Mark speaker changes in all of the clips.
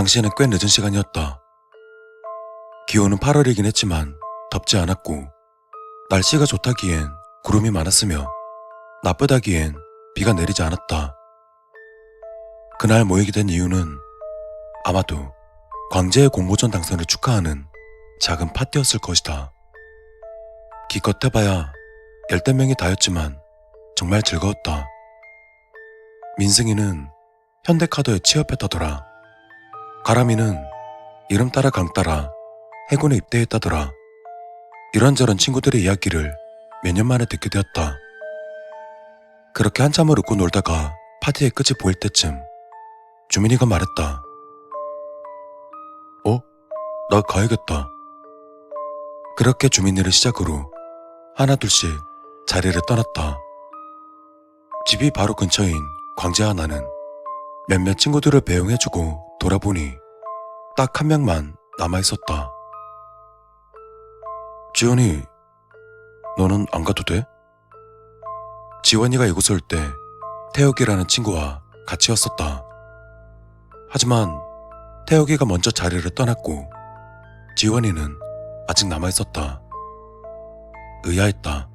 Speaker 1: 당시에는 꽤 늦은 시간이었다. 기온은 8월이긴 했지만 덥지 않았고 날씨가 좋다기엔 구름이 많았으며 나쁘다기엔 비가 내리지 않았다. 그날 모이게 된 이유는 아마도 광재의 공모전 당선을 축하하는 작은 파티였을 것이다. 기껏 해봐야 열댓 명이 다였지만 정말 즐거웠다. 민승이는 현대카드에 취업했다더라. 가람이는 이름 따라 강 따라 해군에 입대했다더라. 이런저런 친구들의 이야기를 몇 년 만에 듣게 되었다. 그렇게 한참을 웃고 놀다가 파티의 끝이 보일 때쯤 주민이가 말했다. 나 가야겠다. 그렇게 주민이를 시작으로 하나둘씩 자리를 떠났다. 집이 바로 근처인 광재와 나는 몇몇 친구들을 배웅해주고 돌아보니 딱 한 명만 남아있었다. 지원이, 너는 안 가도 돼? 지원이가 이곳에 올 때 태욱이라는 친구와 같이 왔었다. 하지만 태욱이가 먼저 자리를 떠났고 지원이는 아직 남아있었다. 의아했다.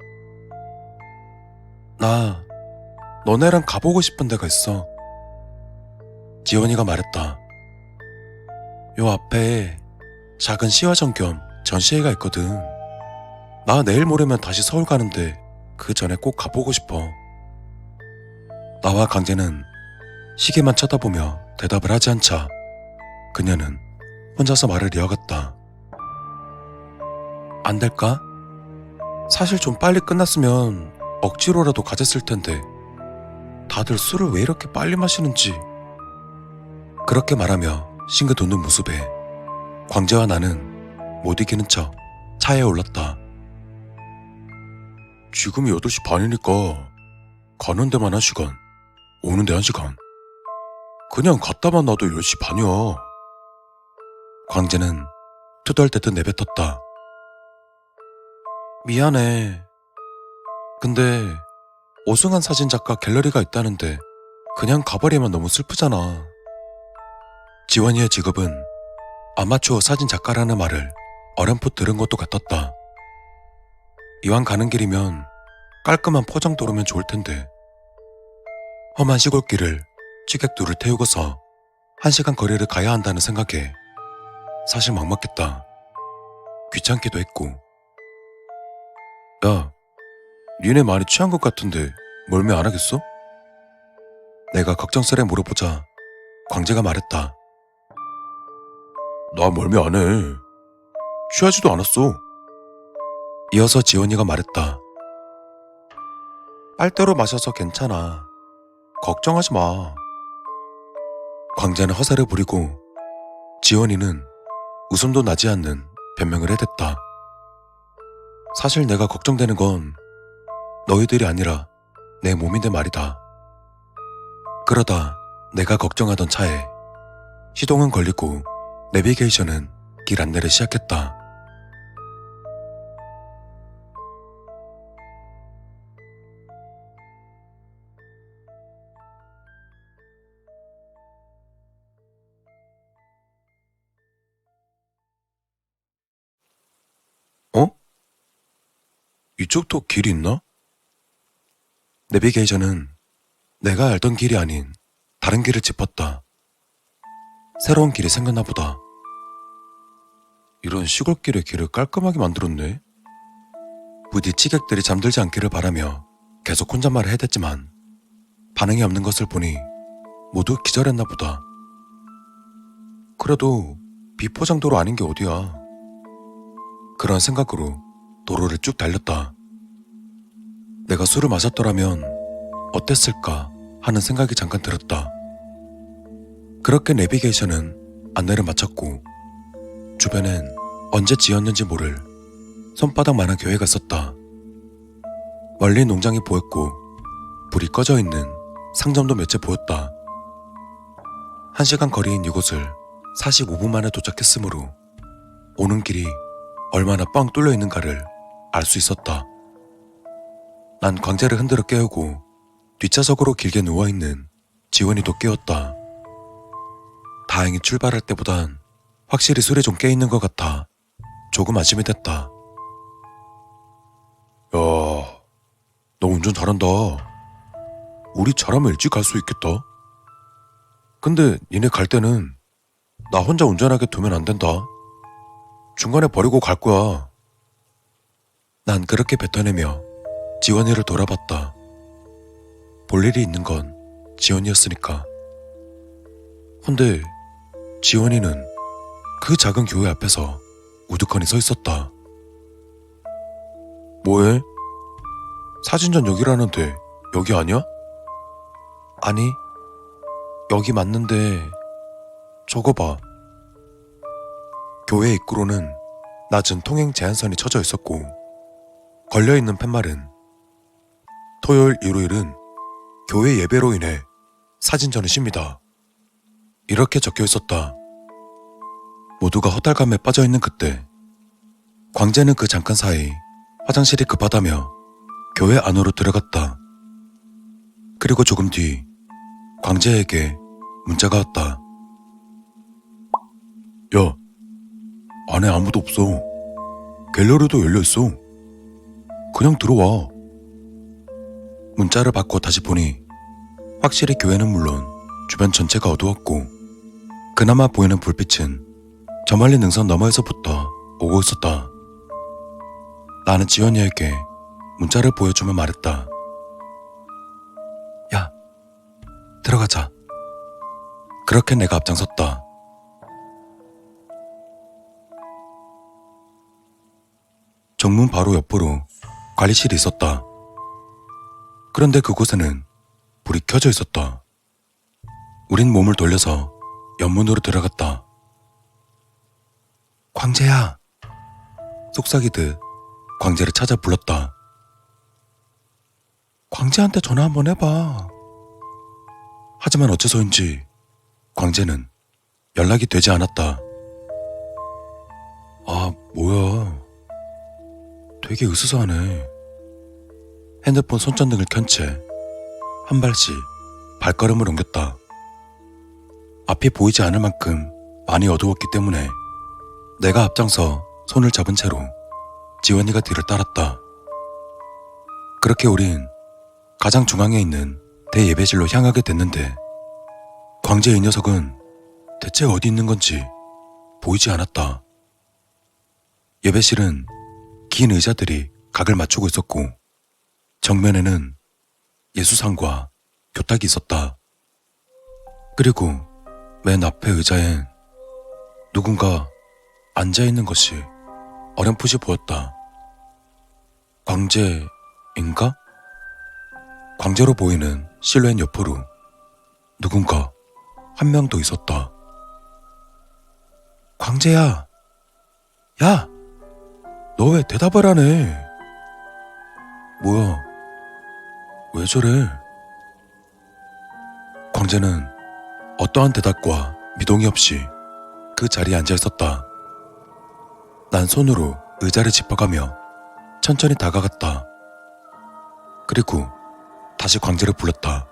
Speaker 1: 나 너네랑 가보고 싶은 데가 있어. 지원이가 말했다. 요 앞에 작은 시화전 겸 전시회가 있거든. 나 내일 모레면 다시 서울 가는데 그 전에 꼭 가보고 싶어. 나와 강재는 시계만 쳐다보며 대답을 하지 않자 그녀는 혼자서 말을 이어갔다. 안 될까? 사실 좀 빨리 끝났으면 억지로라도 가졌을 텐데 다들 술을 왜 이렇게 빨리 마시는지. 그렇게 말하며 싱긋 웃는 모습에 광재와 나는 못 이기는 척 차에 올랐다. 지금이 8시 반이니까 가는 데만 1시간, 오는 데 1시간. 그냥 갔다만 놔도 10시 반이야. 광재는 투덜대듯 내뱉었다. 미안해. 근데 오승환 사진작가 갤러리가 있다는데 그냥 가버리면 너무 슬프잖아. 지원이의 직업은 아마추어 사진작가라는 말을 어렴풋 들은 것도 같았다. 이왕 가는 길이면 깔끔한 포장도로면 좋을 텐데. 험한 시골길을 취객 둘을 태우고서 1시간 거리를 가야 한다는 생각에 사실 막막했다. 귀찮기도 했고. 야, 니네 많이 취한 것 같은데 멀미 안 하겠어? 내가 걱정스레 물어보자 광재가 말했다. 나 멀미 안 해. 취하지도 않았어. 이어서 지원이가 말했다. 빨대로 마셔서 괜찮아. 걱정하지 마. 광재는 허세를 부리고 지원이는 웃음도 나지 않는 변명을 해댔다. 사실 내가 걱정되는 건 너희들이 아니라 내 몸인데 말이다. 그러다 내가 걱정하던 차에 시동은 걸리고 내비게이션은 길 안내를 시작했다. 이쪽도 길이 있나? 내비게이션은 내가 알던 길이 아닌 다른 길을 짚었다. 새로운 길이 생겼나 보다. 이런 시골길의 길을 깔끔하게 만들었네. 부디 취객들이 잠들지 않기를 바라며 계속 혼잣말을 해댔지만 반응이 없는 것을 보니 모두 기절했나 보다. 그래도 비포장도로 아닌 게 어디야. 그런 생각으로 도로를 쭉 달렸다. 내가 술을 마셨더라면 어땠을까 하는 생각이 잠깐 들었다. 그렇게 내비게이션은 안내를 마쳤고 주변엔 언제 지었는지 모를 손바닥만한 교회가 있었다. 멀리 농장이 보였고 불이 꺼져 있는 상점도 몇 채 보였다. 1시간 거리인 이곳을 45분 만에 도착했으므로 오는 길이 얼마나 뻥 뚫려 있는가를 알 수 있었다. 난 광재를 흔들어 깨우고 뒷좌석으로 길게 누워있는 지원이도 깨웠다. 다행히 출발할 때보단 확실히 술이 좀 깨있는 것 같아 조금 안심이 됐다. 야, 너 운전 잘한다. 우리 잘하면 일찍 갈 수 있겠다. 근데 니네 갈 때는 나 혼자 운전하게 두면 안 된다. 중간에 버리고 갈 거야. 난 그렇게 뱉어내며 지원이를 돌아봤다. 볼 일이 있는 건 지원이었으니까. 근데 지원이는 그 작은 교회 앞에서 우두커니 서 있었다. 뭐해? 사진전 여기라는데 여기 아니야? 아니, 여기 맞는데 저거 봐. 교회 입구로는 낮은 통행 제한선이 쳐져 있었고 걸려있는 팻말은 토요일 일요일은 교회 예배로 인해 사진전을 쉽니다. 이렇게 적혀 있었다. 모두가 허탈감에 빠져있는 그때 광재는 그 잠깐 사이 화장실이 급하다며 교회 안으로 들어갔다. 그리고 조금 뒤 광재에게 문자가 왔다. 야, 안에 아무도 없어. 갤러리도 열려있어. 그냥 들어와. 문자를 받고 다시 보니 확실히 교회는 물론 주변 전체가 어두웠고 그나마 보이는 불빛은 저 멀리 능선 너머에서부터 오고 있었다. 나는 지원이에게 문자를 보여주며 말했다. 야, 들어가자. 그렇게 내가 앞장섰다. 정문 바로 옆으로 관리실이 있었다. 그런데 그곳에는 불이 켜져 있었다. 우린 몸을 돌려서 옆문으로 들어갔다. 광재야! 속삭이듯 광재를 찾아 불렀다. 광재한테 전화 한번 해봐. 하지만 어째서인지 광재는 연락이 되지 않았다. 아, 뭐야. 되게 으스스하네. 핸드폰 손전등을 켠 채 한 발씩 발걸음을 옮겼다. 앞이 보이지 않을 만큼 많이 어두웠기 때문에 내가 앞장서 손을 잡은 채로 지원이가 뒤를 따랐다. 그렇게 우린 가장 중앙에 있는 대예배실로 향하게 됐는데 광재 이 녀석은 대체 어디 있는 건지 보이지 않았다. 예배실은 긴 의자들이 각을 맞추고 있었고 정면에는 예수상과 교탁이 있었다. 그리고 맨 앞에 의자엔 누군가 앉아있는 것이 어렴풋이 보였다. 광재인가? 광재로 보이는 실루엣 옆으로 누군가 한 명 더 있었다. 광재야! 야! 너 왜 대답을 안 해? 뭐야? 왜 저래? 광재는 어떠한 대답과 미동이 없이 그 자리에 앉아 있었다. 난 손으로 의자를 짚어가며 천천히 다가갔다. 그리고 다시 광재를 불렀다.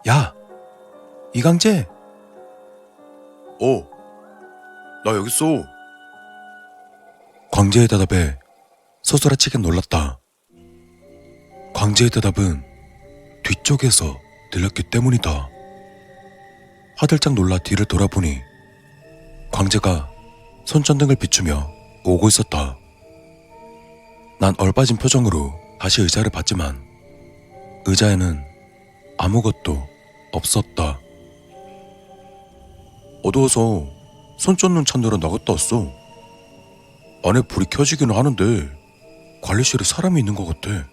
Speaker 1: 야! 이광재! 나 여기 있어. 광재의 대답에 소스라치게 놀랐다. 광재의 대답은 뒤쪽에서 들렸기 때문이다. 화들짝 놀라 뒤를 돌아보니 광재가 손전등을 비추며 오고 있었다. 난 얼빠진 표정으로 다시 의자를 봤지만 의자에는 아무것도 없었다. 어두워서 손 쫓는 찬들은 나갔다 왔어. 안에 불이 켜지기는 하는데 관리실에 사람이 있는 것 같아.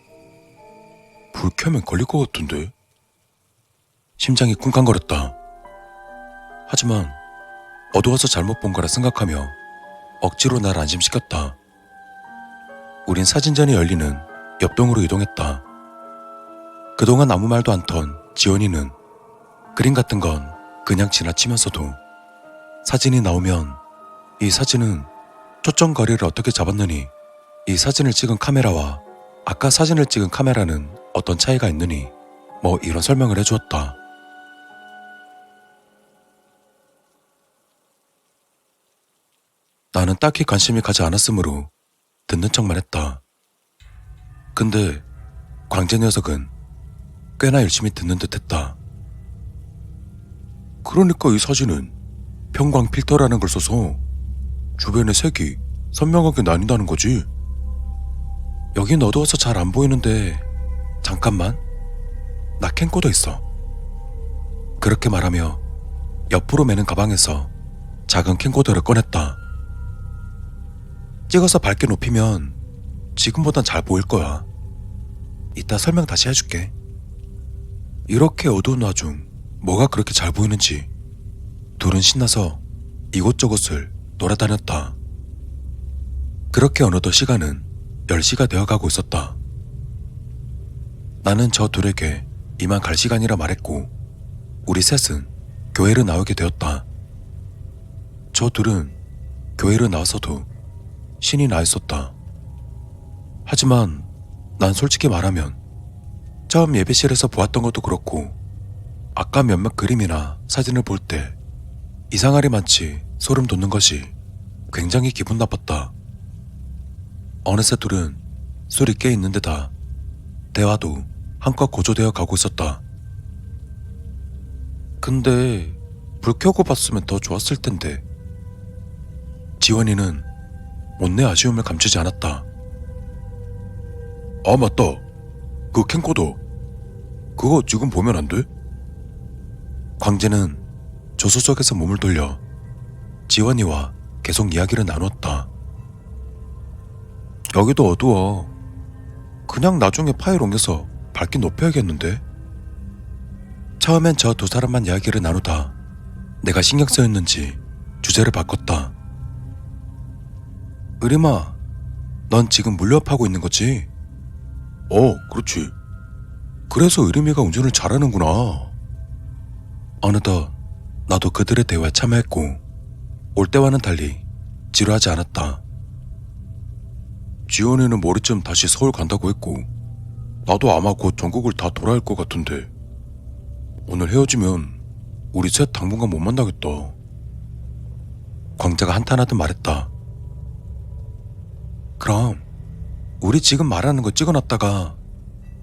Speaker 1: 불 켜면 걸릴 것 같은데. 심장이 쿵쾅거렸다. 하지만 어두워서 잘못 본 거라 생각하며 억지로 날 안심시켰다. 우린 사진전이 열리는 옆동으로 이동했다. 그동안 아무 말도 않던 지원이는 그림 같은 건 그냥 지나치면서도 사진이 나오면 이 사진은 초점거리를 어떻게 잡았느니, 이 사진을 찍은 카메라와 아까 사진을 찍은 카메라는 어떤 차이가 있느니 뭐 이런 설명을 해주었다. 나는 딱히 관심이 가지 않았으므로 듣는 척만 했다. 근데 광재 녀석은 꽤나 열심히 듣는 듯 했다. 그러니까 이 사진은 평광 필터라는 걸 써서 주변의 색이 선명하게 나뉜다는 거지. 여긴 어두워서 잘 안 보이는데 잠깐만, 나 캠코더 있어. 그렇게 말하며 옆으로 매는 가방에서 작은 캠코더를 꺼냈다. 찍어서 밝게 높이면 지금보단 잘 보일 거야. 이따 설명 다시 해줄게. 이렇게 어두운 와중 뭐가 그렇게 잘 보이는지 둘은 신나서 이곳저곳을 돌아다녔다. 그렇게 어느덧 시간은 10시가 되어가고 있었다. 나는 저 둘에게 이만 갈 시간이라 말했고 우리 셋은 교회를 나오게 되었다. 저 둘은 교회를 나와서도 신이 나 있었다. 하지만 난 솔직히 말하면 처음 예배실에서 보았던 것도 그렇고 아까 몇몇 그림이나 사진을 볼 때 이상하리 많지 소름 돋는 것이 굉장히 기분 나빴다. 어느새 둘은 술이 깨 있는 데다 대화도 한껏 고조되어 가고 있었다. 근데 불 켜고 봤으면 더 좋았을 텐데. 지원이는 못내 아쉬움을 감추지 않았다. 아 맞다, 그 캠코더 그거 지금 보면 안 돼? 광재는 조수석에서 몸을 돌려 지원이와 계속 이야기를 나누었다. 여기도 어두워. 그냥 나중에 파일 옮겨서 밝기 높여야겠는데? 처음엔 저 두 사람만 이야기를 나누다 내가 신경 쓰였는지 주제를 바꿨다. 의림아, 넌 지금 물류업하고 있는 거지? 그렇지. 그래서 의림이가 운전을 잘하는구나. 어느덧 나도 그들의 대화에 참여했고 올 때와는 달리 지루하지 않았다. 지원이는 머리쯤 다시 서울 간다고 했고 나도 아마 곧 전국을 다 돌아야 할 것 같은데 오늘 헤어지면 우리 셋 당분간 못 만나겠다. 광재가 한탄하듯 말했다. 그럼 우리 지금 말하는 거 찍어놨다가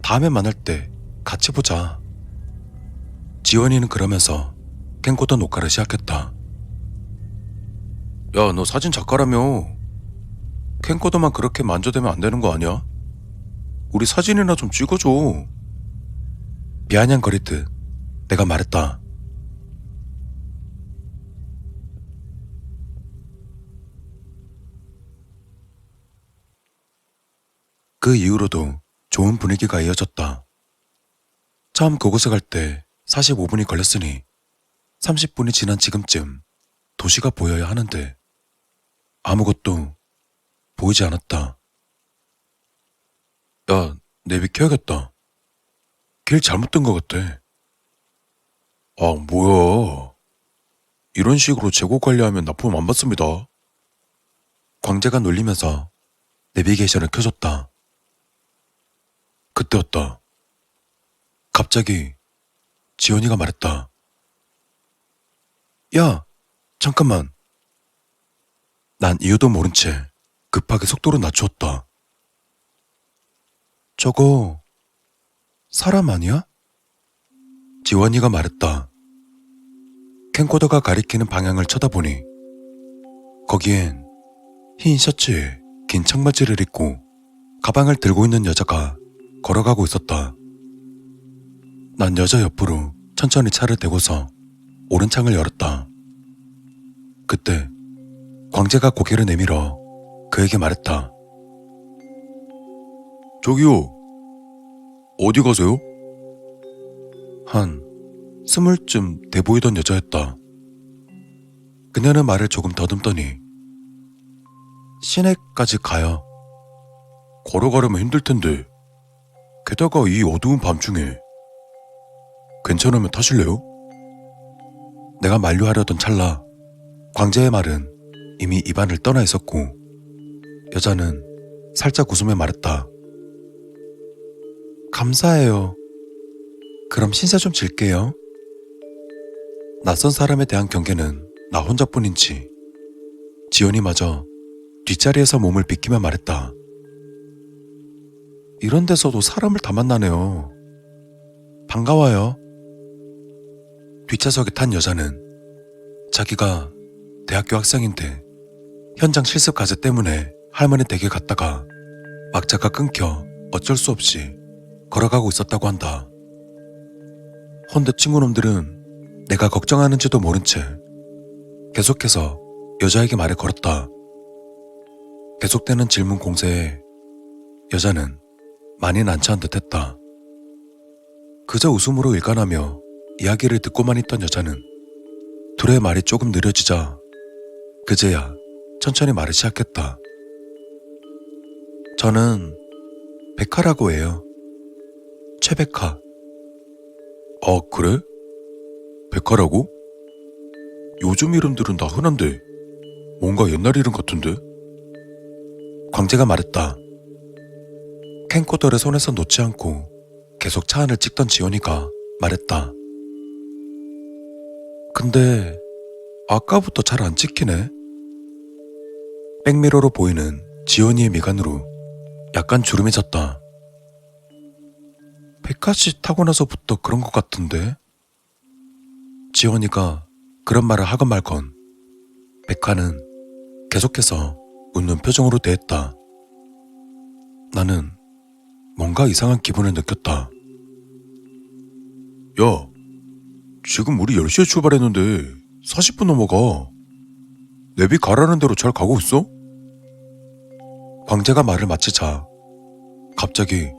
Speaker 1: 다음에 만날 때 같이 보자. 지원이는 그러면서 캠코더 녹화를 시작했다. 야, 너 사진 작가라며. 캠코더만 그렇게 만져대면 안 되는 거 아니야? 우리 사진이나 좀 찍어줘. 비아냥거리듯 내가 말했다. 그 이후로도 좋은 분위기가 이어졌다. 처음 그곳에 갈 때 45분이 걸렸으니 30분이 지난 지금쯤 도시가 보여야 하는데 아무것도 보이지 않았다. 야, 내비 켜야겠다. 길 잘못 든 것 같아. 아, 뭐야. 이런 식으로 재고 관리하면 납품 안 받습니다. 광재가 놀리면서 내비게이션을 켜줬다. 그때였다. 갑자기 지원이가 말했다. 야, 잠깐만. 난 이유도 모른 채 급하게 속도를 낮추었다. 저거 사람 아니야? 지원이가 말했다. 캠코더가 가리키는 방향을 쳐다보니 거기엔 흰 셔츠에 긴 청바지를 입고 가방을 들고 있는 여자가 걸어가고 있었다. 난 여자 옆으로 천천히 차를 대고서 오른창을 열었다. 그때 광재가 고개를 내밀어 그에게 말했다. 저기요, 어디 가세요? 한 20쯤 돼 보이던 여자였다. 그녀는 말을 조금 더듬더니 시내까지 가요. 걸어가려면 힘들 텐데 게다가 이 어두운 밤중에 괜찮으면 타실래요? 내가 만류하려던 찰나 광재의 말은 이미 입안을 떠나 있었고 여자는 살짝 웃으며 말했다. 감사해요. 그럼 신세 좀 질게요. 낯선 사람에 대한 경계는 나 혼자뿐인지 지연이마저 뒷자리에서 몸을 비키며 말했다. 이런 데서도 사람을 다 만나네요. 반가워요. 뒷좌석에 탄 여자는 자기가 대학교 학생인데 현장 실습 과제 때문에 할머니 댁에 갔다가 막차가 끊겨 어쩔 수 없이 걸어가고 있었다고 한다. 헌데 친구놈들은 내가 걱정하는지도 모른 채 계속해서 여자에게 말을 걸었다. 계속되는 질문 공세에 여자는 많이 난처한 듯했다. 그저 웃음으로 일관하며 이야기를 듣고만 있던 여자는 둘의 말이 조금 느려지자 그제야 천천히 말을 시작했다. 저는 백화라고 해요. 최백화. 그래? 백화라고? 요즘 이름들은 다 흔한데 뭔가 옛날 이름 같은데? 광재가 말했다. 캠코더를 손에서 놓지 않고 계속 차 안을 찍던 지연이가 말했다. 근데 아까부터 잘 안 찍히네. 백미러로 보이는 지연이의 미간으로 약간 주름이 졌다. 백화씨 타고 나서부터 그런 것 같은데? 지연이가 그런 말을 하건 말건 백화는 계속해서 웃는 표정으로 대했다. 나는 뭔가 이상한 기분을 느꼈다. 야, 지금 우리 10시에 출발했는데 40분 넘어가. 내비 가라는 대로 잘 가고 있어? 광재가 말을 마치자 갑자기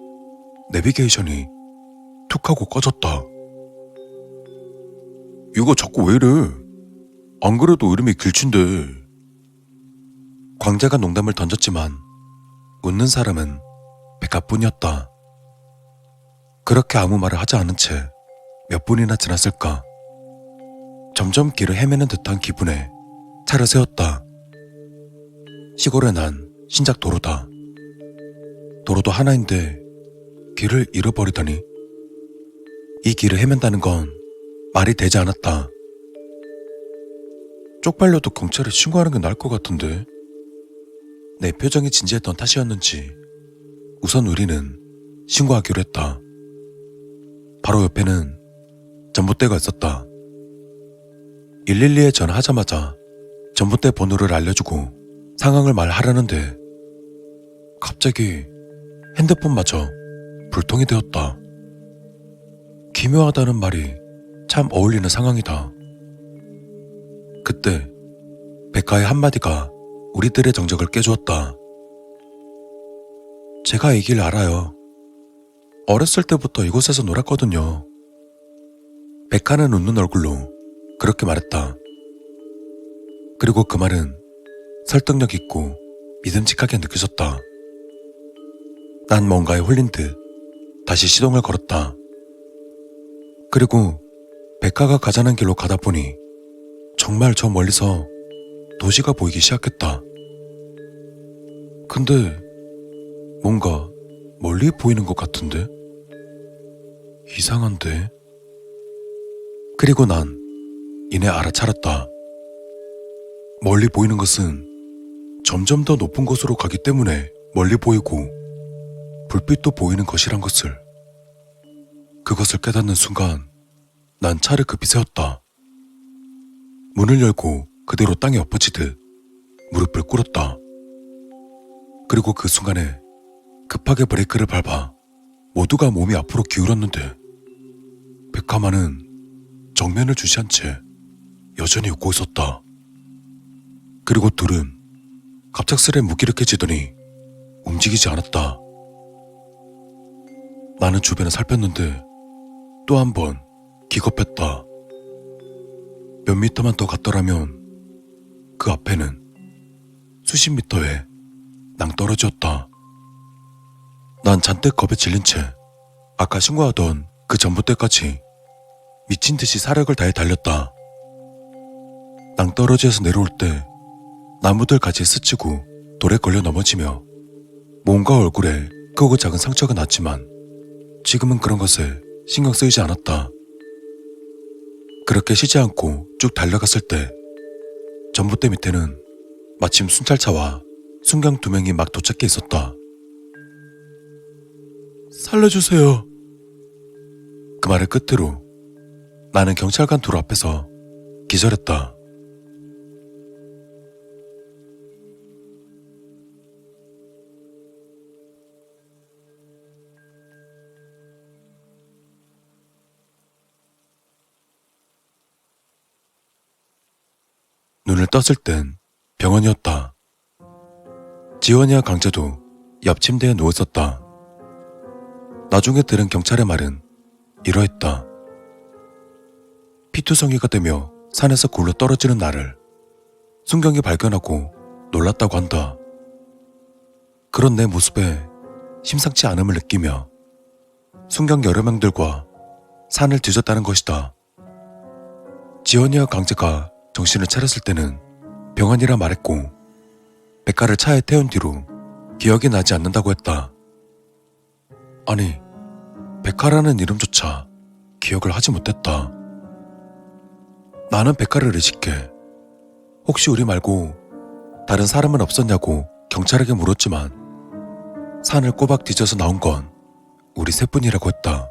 Speaker 1: 내비게이션이 툭 하고 꺼졌다. 이거 자꾸 왜 이래? 안 그래도 이름이 길친데. 광재가 농담을 던졌지만 웃는 사람은 백화뿐이었다. 그렇게 아무 말을 하지 않은 채 몇 분이나 지났을까. 점점 길을 헤매는 듯한 기분에 차를 세웠다. 시골에 난 신작 도로다. 도로도 하나인데 길을 잃어버리다니. 이 길을 헤맨다는 건 말이 되지 않았다. 쪽팔려도 경찰에 신고하는 게 나을 것 같은데. 내 표정이 진지했던 탓이었는지 우선 우리는 신고하기로 했다. 바로 옆에는 전봇대가 있었다. 112에 전화하자마자 전봇대 번호를 알려주고 상황을 말하려는데 갑자기 핸드폰마저 불통이 되었다. 기묘하다는 말이 참 어울리는 상황이다. 그때 백화의 한마디가 우리들의 정적을 깨주었다. 제가 이 길 알아요. 어렸을 때부터 이곳에서 놀았거든요. 백화는 웃는 얼굴로 그렇게 말했다. 그리고 그 말은 설득력 있고 믿음직하게 느껴졌다. 난 뭔가에 홀린 듯 다시 시동을 걸었다. 그리고 백화가 가자는 길로 가다 보니 정말 저 멀리서 도시가 보이기 시작했다. 근데 뭔가 멀리 보이는 것 같은데? 이상한데? 그리고 난 이내 알아차렸다. 멀리 보이는 것은 점점 더 높은 곳으로 가기 때문에 멀리 보이고 불빛도 보이는 것이란 것을. 그것을 깨닫는 순간 난 차를 급히 세웠다. 문을 열고 그대로 땅에 엎어지듯 무릎을 꿇었다. 그리고 그 순간에 급하게 브레이크를 밟아 모두가 몸이 앞으로 기울었는데 백화만은 정면을 주시한 채 여전히 웃고 있었다. 그리고 둘은 갑작스레 무기력해지더니 움직이지 않았다. 나는 주변을 살폈는데 또 한 번 기겁했다. 몇 미터만 더 갔더라면 그 앞에는 수십 미터의 낭떠러지였다. 난 잔뜩 겁에 질린 채 아까 신고하던 그 전봇대까지 미친 듯이 사력을 다해 달렸다. 낭떠러지에서 내려올 때 나무들 가지에 스치고 돌에 걸려 넘어지며 몸과 얼굴에 크고 작은 상처가 났지만 지금은 그런 것에 신경 쓰이지 않았다. 그렇게 쉬지 않고 쭉 달려갔을 때 전봇대 밑에는 마침 순찰차와 순경 2명이 막 도착해 있었다. 살려주세요. 그 말을 끝으로 나는 경찰관 둘 앞에서 기절했다. 눈을 떴을 땐 병원이었다. 지원이와 강재도 옆 침대에 누워있었다. 나중에 들은 경찰의 말은 이러했다. 피투성이가 되며 산에서 굴러 떨어지는 나를 순경이 발견하고 놀랐다고 한다. 그런 내 모습에 심상치 않음을 느끼며 순경 여러 명들과 산을 뒤졌다는 것이다. 지원이와 강재가 정신을 차렸을 때는 병원이라 말했고 백가를 차에 태운 뒤로 기억이 나지 않는다고 했다. 아니, 백가라는 이름조차 기억을 하지 못했다. 나는 백가를 의식해 혹시 우리 말고 다른 사람은 없었냐고 경찰에게 물었지만 산을 꼬박 뒤져서 나온 건 우리 셋뿐이라고 했다.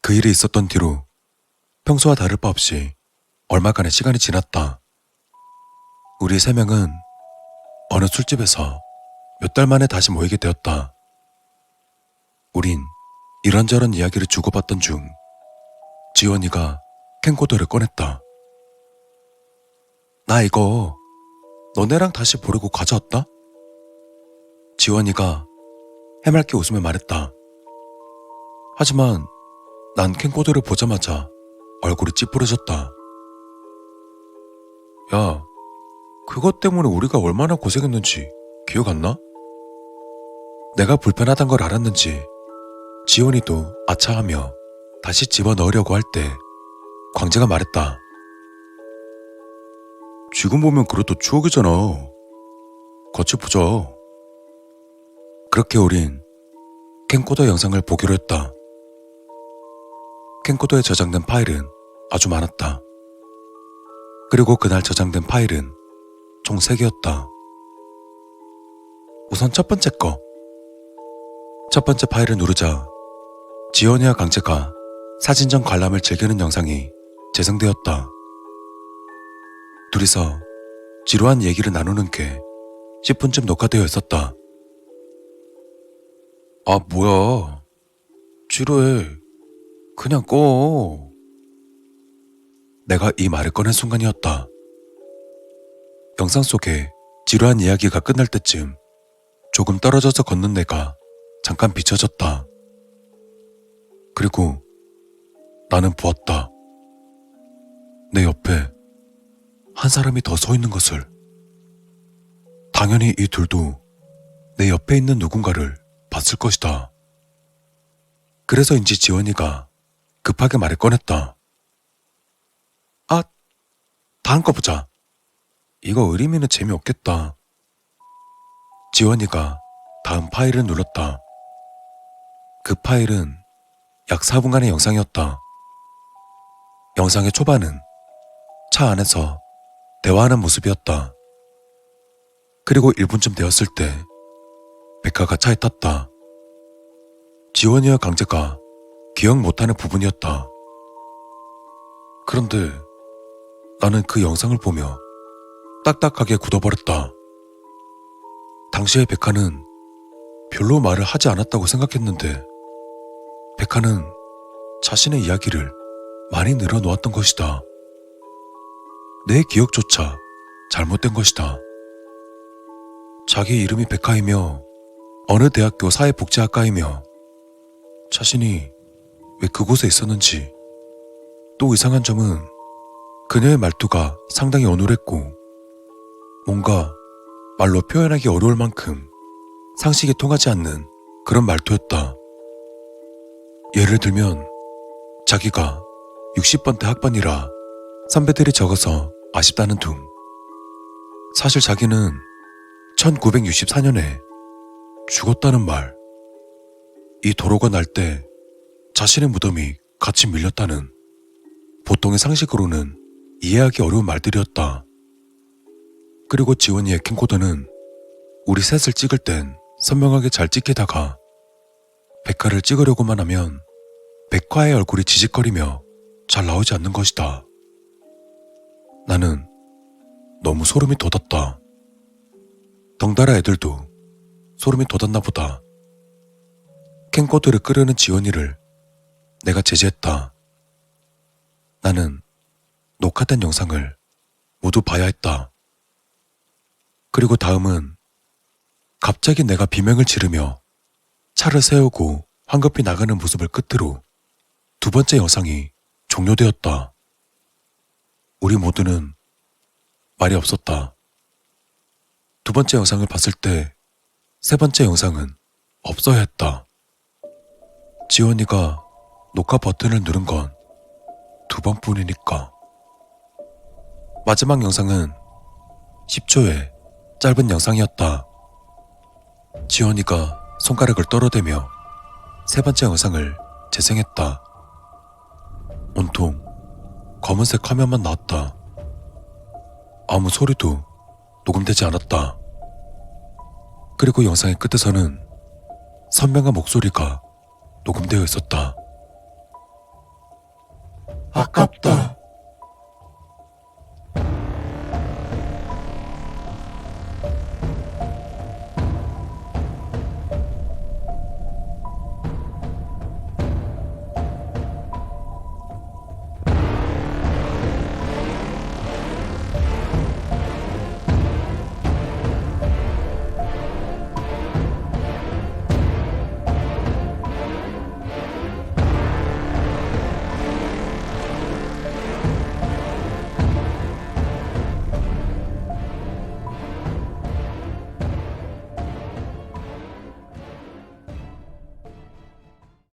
Speaker 1: 그 일이 있었던 뒤로 평소와 다를 바 없이 얼마간의 시간이 지났다. 우리 3명은 어느 술집에서 몇 달 만에 다시 모이게 되었다. 우린 이런저런 이야기를 주고받던 중 지원이가 캠코더를 꺼냈다. 나 이거 너네랑 다시 보려고 가져왔다? 지원이가 해맑게 웃으며 말했다. 하지만 난 캠코더를 보자마자 얼굴이 찌푸려졌다. 야, 그것 때문에 우리가 얼마나 고생했는지 기억 안 나? 내가 불편하단 걸 알았는지 지원이도 아차하며 다시 집어넣으려고 할 때 광재가 말했다. 지금 보면 그래도 추억이잖아. 같이 보자. 그렇게 우린 캠코더 영상을 보기로 했다. 캠코더에 저장된 파일은 아주 많았다. 그리고 그날 저장된 파일은 총 3개였다. 우선 첫 번째 거. 첫 번째 파일을 누르자 지원이와 강재가 사진전 관람을 즐기는 영상이 재생되었다. 둘이서 지루한 얘기를 나누는 게 10분쯤 녹화되어 있었다. 아, 뭐야. 지루해. 그냥 꺼. 내가 이 말을 꺼낸 순간이었다. 영상 속에 지루한 이야기가 끝날 때쯤 조금 떨어져서 걷는 내가 잠깐 비춰졌다. 그리고 나는 보았다. 내 옆에 한 사람이 더 서 있는 것을. 당연히 이 둘도 내 옆에 있는 누군가를 봤을 것이다. 그래서인지 지원이가 급하게 말을 꺼냈다. 아, 다음 거 보자. 이거 의리미는 재미없겠다. 지원이가 다음 파일을 눌렀다. 그 파일은 약 4분간의 영상이었다. 영상의 초반은 차 안에서 대화하는 모습이었다. 그리고 1분쯤 되었을 때 백가가 차에 탔다. 지원이와 강재가 기억 못하는 부분이었다. 그런데 나는 그 영상을 보며 딱딱하게 굳어버렸다. 당시에 백가는 별로 말을 하지 않았다고 생각했는데 백가는 자신의 이야기를 많이 늘어놓았던 것이다. 내 기억조차 잘못된 것이다. 자기 이름이 백가이며 어느 대학교 사회복지학과이며 자신이 왜 그곳에 있었는지, 또 이상한 점은 그녀의 말투가 상당히 어눌했고 뭔가 말로 표현하기 어려울 만큼 상식이 통하지 않는 그런 말투였다. 예를 들면 자기가 60번대 학번이라 선배들이 적어서 아쉽다는 둥, 사실 자기는 1964년에 죽었다는 말, 이 도로가 날 때 자신의 무덤이 같이 밀렸다는 보통의 상식으로는 이해하기 어려운 말들이었다. 그리고 지원이의 캠코더는 우리 셋을 찍을 땐 선명하게 잘 찍히다가 백화를 찍으려고만 하면 백화의 얼굴이 지직거리며 잘 나오지 않는 것이다. 나는 너무 소름이 돋았다. 덩달아 애들도 소름이 돋았나 보다. 캠코더를 끄려는 지원이를 내가 제지했다. 나는 녹화된 영상을 모두 봐야 했다. 그리고 다음은 갑자기 내가 비명을 지르며 차를 세우고 황급히 나가는 모습을 끝으로 두 번째 영상이 종료되었다. 우리 모두는 말이 없었다. 두 번째 영상을 봤을 때 세 번째 영상은 없어야 했다. 지원이가 녹화 버튼을 누른 건 두 번뿐이니까. 마지막 영상은 10초의 짧은 영상이었다. 지원이가 손가락을 떨어대며 세 번째 영상을 재생했다. 온통 검은색 화면만 나왔다. 아무 소리도 녹음되지 않았다. 그리고 영상의 끝에서는 선명한 목소리가 녹음되어 있었다. 아깝다.